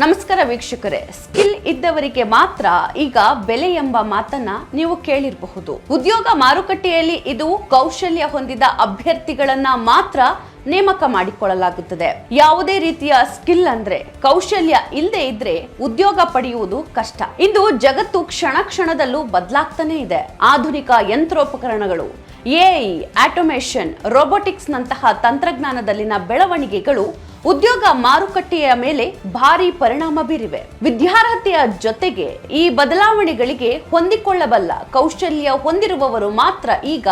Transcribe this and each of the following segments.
ನಮಸ್ಕಾರ ವೀಕ್ಷಕರೇ, ಸ್ಕಿಲ್ ಇದ್ದವರಿಗೆ ಮಾತ್ರ ಈಗ ಬೆಲೆ ಎಂಬ ಮಾತನ್ನ ನೀವು ಕೇಳಿರಬಹುದು. ಉದ್ಯೋಗ ಮಾರುಕಟ್ಟೆಯಲ್ಲಿ ಇದು ಕೌಶಲ್ಯ ಹೊಂದಿದ ಅಭ್ಯರ್ಥಿಗಳನ್ನ ಮಾತ್ರ ನೇಮಕ ಮಾಡಿಕೊಳ್ಳಲಾಗುತ್ತದೆ. ಯಾವುದೇ ರೀತಿಯ ಸ್ಕಿಲ್ ಅಂದ್ರೆ ಕೌಶಲ್ಯ ಇಲ್ಲದೆ ಇದ್ರೆ ಉದ್ಯೋಗ ಪಡೆಯುವುದು ಕಷ್ಟ. ಇಂದು ಜಗತ್ತು ಕ್ಷಣ ಕ್ಷಣದಲ್ಲೂ ಬದಲಾಗ್ತಾನೆ ಇದೆ. ಆಧುನಿಕ ಯಂತ್ರೋಪಕರಣಗಳು, ಎಐ, ಆಟೋಮೇಷನ್, ರೋಬೋಟಿಕ್ಸ್ ನಂತಹ ತಂತ್ರಜ್ಞಾನದಲ್ಲಿನ ಬೆಳವಣಿಗೆಗಳು ಉದ್ಯೋಗ ಮಾರುಕಟ್ಟೆಯ ಮೇಲೆ ಭಾರಿ ಪರಿಣಾಮ ಬೀರಿವೆ. ವಿದ್ಯಾರ್ಹತೆಯ ಜೊತೆಗೆ ಈ ಬದಲಾವಣೆಗಳಿಗೆ ಹೊಂದಿಕೊಳ್ಳಬಲ್ಲ ಕೌಶಲ್ಯ ಹೊಂದಿರುವವರು ಮಾತ್ರ ಈಗ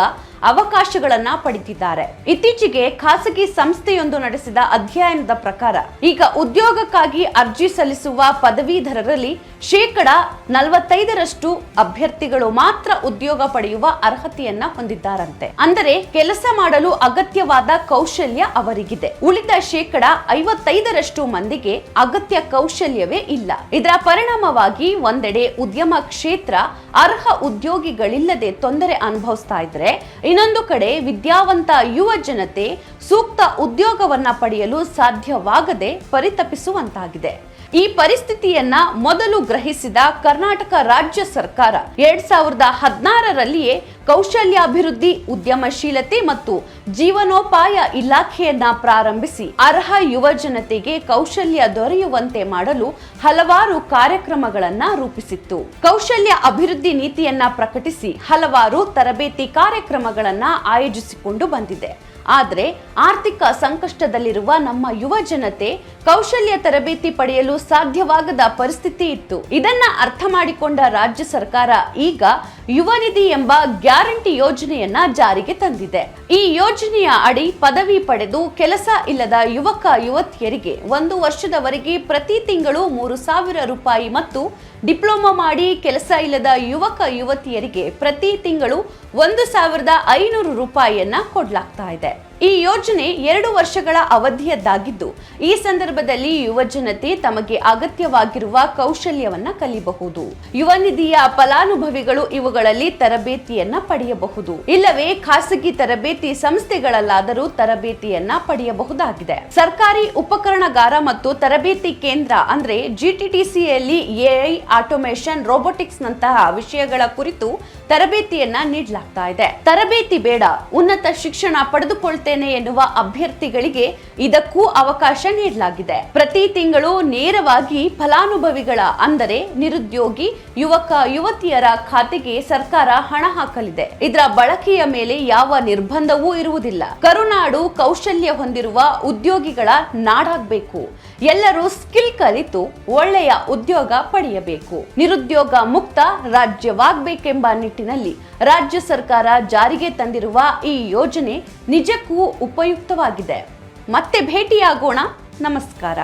ಅವಕಾಶಗಳನ್ನ ಪಡೆದಿದ್ದಾರೆ. ಇತ್ತೀಚೆಗೆ ಖಾಸಗಿ ಸಂಸ್ಥೆಯೊಂದು ನಡೆಸಿದ ಅಧ್ಯಯನದ ಪ್ರಕಾರ ಈಗ ಉದ್ಯೋಗಕ್ಕಾಗಿ ಅರ್ಜಿ ಸಲ್ಲಿಸುವ ಪದವೀಧರರಲ್ಲಿ 45% ಅಭ್ಯರ್ಥಿಗಳು ಮಾತ್ರ ಉದ್ಯೋಗ ಪಡೆಯುವ ಅರ್ಹತೆಯನ್ನ ಹೊಂದಿದ್ದಾರಂತೆ. ಅಂದರೆ ಕೆಲಸ ಮಾಡಲು ಅಗತ್ಯವಾದ ಕೌಶಲ್ಯ ಅವರಿಗಿದೆ. ಉಳಿದ 55% ಮಂದಿಗೆ ಅಗತ್ಯ ಕೌಶಲ್ಯವೇ ಇಲ್ಲ. ಇದರ ಪರಿಣಾಮವಾಗಿ ಒಂದೆಡೆ ಉದ್ಯಮ ಕ್ಷೇತ್ರ ಅರ್ಹ ಉದ್ಯೋಗಿಗಳಿಲ್ಲದೆ ತೊಂದರೆ ಅನುಭವಿಸ್ತಾ ಇದ್ರೆ, ಇನ್ನೊಂದು ಕಡೆ ವಿದ್ಯಾವಂತ ಯುವ ಜನತೆ ಸೂಕ್ತ ಉದ್ಯೋಗವನ್ನ ಪಡೆಯಲು ಸಾಧ್ಯವಾಗದೆ ಪರಿತಪಿಸುವಂತಾಗಿದೆ. ಈ ಪರಿಸ್ಥಿತಿಯನ್ನ ಮೊದಲು ಗ್ರಹಿಸಿದ ಕರ್ನಾಟಕ ರಾಜ್ಯ ಸರ್ಕಾರ 2016ರಲ್ಲಿಯೇ ಕೌಶಲ್ಯಾಭಿವೃದ್ಧಿ, ಉದ್ಯಮಶೀಲತೆ ಮತ್ತು ಜೀವನೋಪಾಯ ಇಲಾಖೆಯನ್ನ ಪ್ರಾರಂಭಿಸಿ ಅರ್ಹ ಯುವ ಜನತೆಗೆ ಕೌಶಲ್ಯ ದೊರೆಯುವಂತೆ ಮಾಡಲು ಹಲವಾರು ಕಾರ್ಯಕ್ರಮಗಳನ್ನ ರೂಪಿಸಿತ್ತು. ಕೌಶಲ್ಯ ಅಭಿವೃದ್ಧಿ ನೀತಿಯನ್ನ ಪ್ರಕಟಿಸಿ ಹಲವಾರು ತರಬೇತಿ ಕಾರ್ಯಕ್ರಮಗಳನ್ನ ಆಯೋಜಿಸಿಕೊಂಡು ಬಂದಿದೆ. ಆದರೆ ಆರ್ಥಿಕ ಸಂಕಷ್ಟದಲ್ಲಿರುವ ನಮ್ಮ ಯುವ ಜನತೆ ಕೌಶಲ್ಯ ತರಬೇತಿ ಪಡೆಯಲು ಸಾಧ್ಯವಾಗದ ಪರಿಸ್ಥಿತಿ ಇತ್ತು. ಇದನ್ನ ಅರ್ಥ ಮಾಡಿಕೊಂಡ ರಾಜ್ಯ ಸರ್ಕಾರ ಈಗ ಯುವ ನಿಧಿ ಎಂಬ ಗ್ಯಾರಂಟಿ ಯೋಜನೆಯನ್ನ ಜಾರಿಗೆ ತಂದಿದೆ. ಈ ಯೋಜನೆಯ ಅಡಿ ಪದವಿ ಪಡೆದು ಕೆಲಸ ಇಲ್ಲದ ಯುವಕ ಯುವತಿಯರಿಗೆ 1 ವರ್ಷದವರೆಗೆ ಪ್ರತಿ ತಿಂಗಳು 3,000 ರೂಪಾಯಿ ಮತ್ತು ಡಿಪ್ಲೊಮಾ ಮಾಡಿ ಕೆಲಸ ಇಲ್ಲದ ಯುವಕ ಯುವತಿಯರಿಗೆ ಪ್ರತಿ ತಿಂಗಳು 1,500 ರೂಪಾಯಿಯನ್ನ ಕೊಡಲಾಗ್ತಾ ಇದೆ. ಈ ಯೋಜನೆ 2 ವರ್ಷಗಳ ಅವಧಿಯದ್ದಾಗಿದ್ದು, ಈ ಸಂದರ್ಭದಲ್ಲಿ ಯುವ ಜನತೆ ತಮಗೆ ಅಗತ್ಯವಾಗಿರುವ ಕೌಶಲ್ಯವನ್ನ ಕಲಿಯಬಹುದು. ಯುವ ನಿಧಿಯ ಫಲಾನುಭವಿಗಳು ಇವುಗಳಲ್ಲಿ ತರಬೇತಿಯನ್ನ ಪಡೆಯಬಹುದು, ಇಲ್ಲವೇ ಖಾಸಗಿ ತರಬೇತಿ ಸಂಸ್ಥೆಗಳಲ್ಲಾದರೂ ತರಬೇತಿಯನ್ನ ಪಡೆಯಬಹುದಾಗಿದೆ. ಸರ್ಕಾರಿ ಉಪಕರಣಗಾರ ಮತ್ತು ತರಬೇತಿ ಕೇಂದ್ರ ಅಂದ್ರೆ GTTCಯಲ್ಲಿ ಎಐ, ಆಟೋಮೇಷನ್, ರೋಬೋಟಿಕ್ಸ್ ನಂತಹ ವಿಷಯಗಳ ಕುರಿತು ತರಬೇತಿಯನ್ನ ನೀಡಲಾಗ್ತಾ ಇದೆ. ತರಬೇತಿ ಬೇಡ, ಉನ್ನತ ಶಿಕ್ಷಣ ಪಡೆದುಕೊಳ್ತೇನೆ ಎನ್ನುವ ಅಭ್ಯರ್ಥಿಗಳಿಗೆ ಇದಕ್ಕೂ ಅವಕಾಶ ನೀಡಲಾಗಿದೆ. ಪ್ರತಿ ತಿಂಗಳು ನೇರವಾಗಿ ಫಲಾನುಭವಿಗಳ ಅಂದರೆ ನಿರುದ್ಯೋಗಿ ಯುವಕ ಯುವತಿಯರ ಖಾತೆಗೆ ಸರ್ಕಾರ ಹಣ ಹಾಕಲಿದೆ. ಇದರ ಬಳಕೆಯ ಮೇಲೆ ಯಾವ ನಿರ್ಬಂಧವೂ ಇರುವುದಿಲ್ಲ. ಕರುನಾಡು ಕೌಶಲ್ಯ ಹೊಂದಿರುವ ಉದ್ಯೋಗಿಗಳ ನಾಡಾಗಬೇಕು. ಎಲ್ಲರೂ ಸ್ಕಿಲ್ ಕಲಿತು ಒಳ್ಳೆಯ ಉದ್ಯೋಗ ಪಡೆಯಬೇಕು. ನಿರುದ್ಯೋಗ ಮುಕ್ತ ರಾಜ್ಯವಾಗಬೇಕೆಂಬ ನಿಟ್ಟಿನಲ್ಲಿ ರಾಜ್ಯ ಸರ್ಕಾರ ಜಾರಿಗೆ ತಂದಿರುವ ಈ ಯೋಜನೆ ನಿಜಕ್ಕೂ ಉಪಯುಕ್ತವಾಗಿದೆ. ಮತ್ತೆ ಭೇಟಿಯಾಗೋಣ. ನಮಸ್ಕಾರ.